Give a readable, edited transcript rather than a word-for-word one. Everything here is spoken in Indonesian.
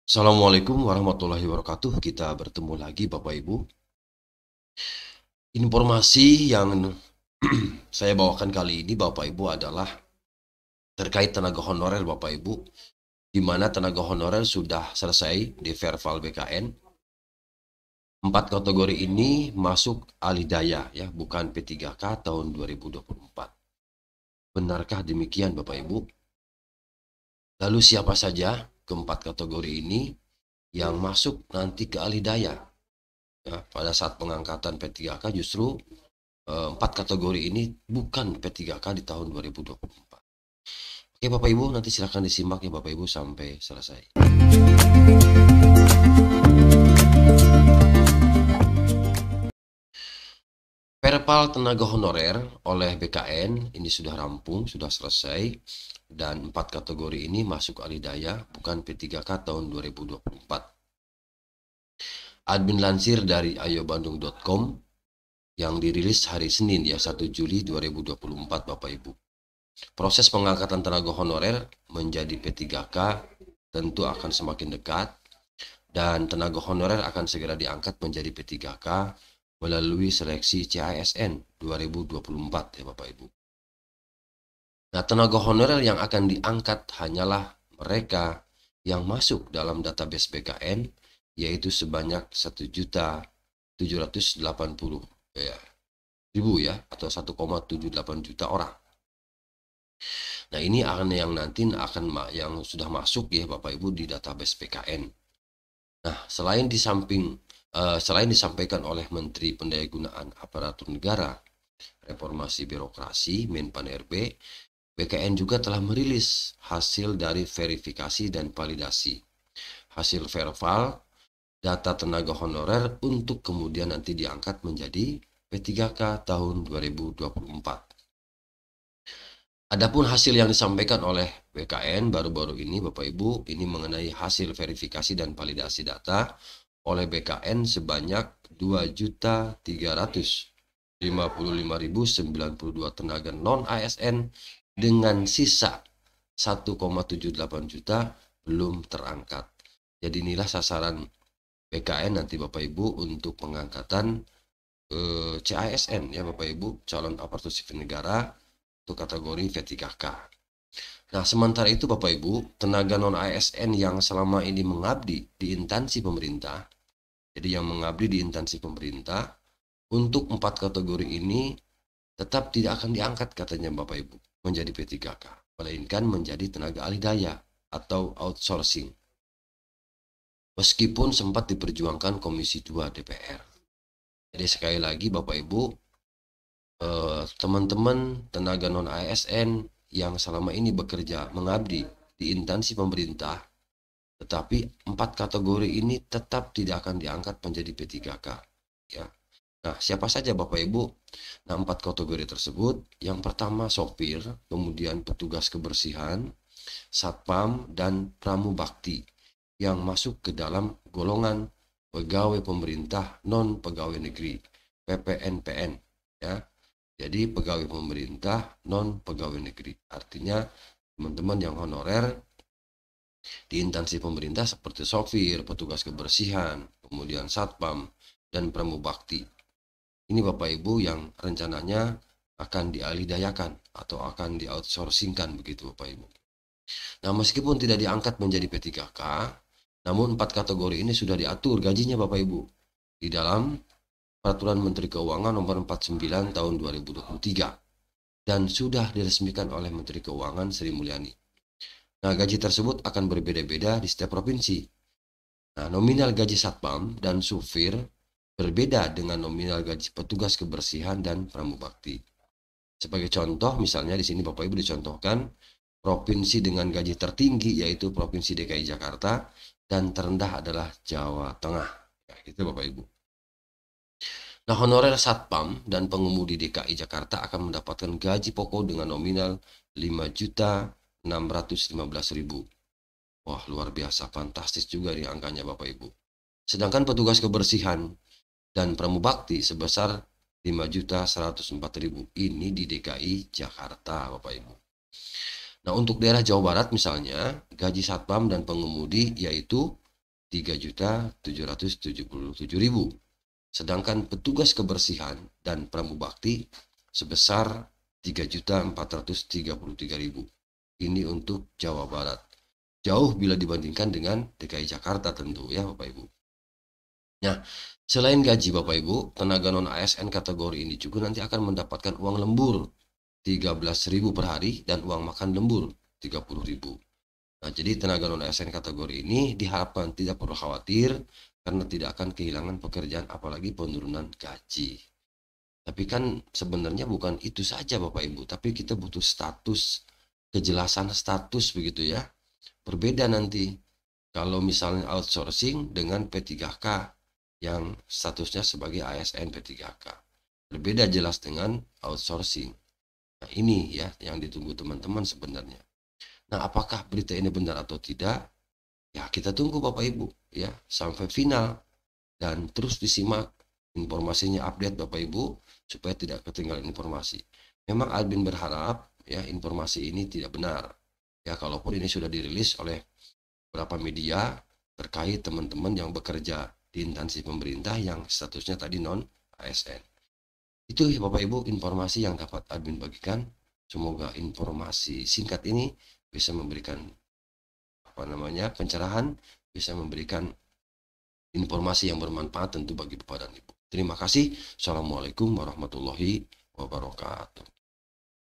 Assalamualaikum warahmatullahi wabarakatuh. Kita bertemu lagi Bapak Ibu. Informasi yang saya bawakan kali ini Bapak Ibu adalah terkait tenaga honorer Bapak Ibu, di mana tenaga honorer sudah selesai di Verval BKN. 4 kategori ini masuk alidaya ya, bukan P3K tahun 2024. Benarkah demikian Bapak Ibu? Lalu siapa saja keempat kategori ini yang masuk nanti ke alidaya? Ya, pada saat pengangkatan P3K justru 4 kategori ini bukan P3K di tahun 2024. Oke Bapak Ibu, nanti silahkan disimak ya Bapak Ibu sampai selesai. Perpal tenaga honorer oleh BKN ini sudah rampung, sudah selesai, dan 4 kategori ini masuk alidaya bukan P3K tahun 2024. Admin lansir dari ayobandung.com yang dirilis hari Senin ya 1 Juli 2024 Bapak Ibu. Proses pengangkatan tenaga honorer menjadi P3K tentu akan semakin dekat dan tenaga honorer akan segera diangkat menjadi P3K melalui seleksi CASN 2024 ya Bapak Ibu. Nah, tenaga honorer yang akan diangkat hanyalah mereka yang masuk dalam database BKN yaitu sebanyak 1.780.000 ya atau 1,78 juta orang. Nah, ini akan yang nanti yang sudah masuk ya Bapak Ibu di database PKN. Nah, selain disampaikan oleh Menteri Pendayagunaan Aparatur Negara, Reformasi Birokrasi Menpan RB, BKN juga telah merilis hasil dari verifikasi dan validasi. Hasil verval data tenaga honorer untuk kemudian nanti diangkat menjadi P3K tahun 2024. Adapun hasil yang disampaikan oleh BKN baru-baru ini Bapak Ibu, ini mengenai hasil verifikasi dan validasi data oleh BKN sebanyak 2.355.092 tenaga non-ASN dengan sisa 1,78 juta belum terangkat. Jadi inilah sasaran BKN nanti Bapak Ibu untuk pengangkatan CASN ya Bapak Ibu, calon aparatur sipil negara untuk kategori V3K. Nah, sementara itu Bapak Ibu, tenaga non-ASN yang selama ini mengabdi di instansi pemerintah, jadi yang mengabdi di instansi pemerintah, untuk 4 kategori ini tetap tidak akan diangkat katanya Bapak Ibu menjadi P3K, melainkan menjadi tenaga ahli daya atau outsourcing. Meskipun sempat diperjuangkan Komisi 2 DPR. Jadi sekali lagi Bapak Ibu, teman-teman tenaga non-ASN yang selama ini bekerja mengabdi di instansi pemerintah, tetapi 4 kategori ini tetap tidak akan diangkat menjadi P3K ya. Nah, siapa saja Bapak Ibu? Nah, 4 kategori tersebut, yang pertama sopir, kemudian petugas kebersihan, satpam, dan pramubakti yang masuk ke dalam golongan pegawai pemerintah non pegawai negeri PPNPN ya. Jadi pegawai pemerintah non pegawai negeri. Artinya teman-teman yang honorer di instansi pemerintah seperti sopir, petugas kebersihan, kemudian satpam, dan pramubakti. Ini Bapak Ibu yang rencananya akan dialidayakan atau akan di-outsourcingkan begitu Bapak Ibu. Nah, meskipun tidak diangkat menjadi P3K, namun 4 kategori ini sudah diatur gajinya Bapak Ibu di dalam Peraturan Menteri Keuangan Nomor 49 Tahun 2023 dan sudah diresmikan oleh Menteri Keuangan Sri Mulyani. Nah, gaji tersebut akan berbeda-beda di setiap provinsi. Nah, nominal gaji satpam dan supir berbeda dengan nominal gaji petugas kebersihan dan pramubakti. Sebagai contoh, misalnya di sini Bapak Ibu dicontohkan provinsi dengan gaji tertinggi yaitu Provinsi DKI Jakarta dan terendah adalah Jawa Tengah. Ya, itu Bapak Ibu. Nah, honorer satpam dan pengemudi DKI Jakarta akan mendapatkan gaji pokok dengan nominal 5.615.000. Wah, luar biasa, fantastis juga nih angkanya Bapak Ibu. Sedangkan petugas kebersihan dan pramubakti sebesar 5.104.000 ini di DKI Jakarta Bapak Ibu. Nah, untuk daerah Jawa Barat misalnya, gaji satpam dan pengemudi yaitu 3.777.000. Sedangkan petugas kebersihan dan pramubakti sebesar 3.433.000. Ini untuk Jawa Barat. Jauh bila dibandingkan dengan DKI Jakarta tentu ya Bapak Ibu. Nah, selain gaji Bapak Ibu, tenaga non ASN kategori ini juga nanti akan mendapatkan uang lembur 13.000 per hari dan uang makan lembur 30.000. Nah, jadi tenaga non ASN kategori ini diharapkan tidak perlu khawatir karena tidak akan kehilangan pekerjaan apalagi penurunan gaji. Tapi kan sebenarnya bukan itu saja Bapak Ibu, tapi kita butuh status, kejelasan status begitu ya. Berbeda nanti kalau misalnya outsourcing dengan P3K yang statusnya sebagai ASN P3K. Berbeda jelas dengan outsourcing. Nah, ini ya yang ditunggu teman-teman sebenarnya. Nah, apakah berita ini benar atau tidak? Ya, kita tunggu Bapak Ibu ya sampai final dan terus disimak informasinya, update Bapak Ibu supaya tidak ketinggalan informasi. Memang admin berharap ya informasi ini tidak benar. Ya, kalaupun ini sudah dirilis oleh beberapa media terkait teman-teman yang bekerja di instansi pemerintah yang statusnya tadi non ASN. Itu ya Bapak Ibu informasi yang dapat admin bagikan. Semoga informasi singkat ini bisa memberikan pencerahan, bisa memberikan informasi yang bermanfaat tentu bagi Bapak dan Ibu. Terima kasih. Assalamualaikum warahmatullahi wabarakatuh.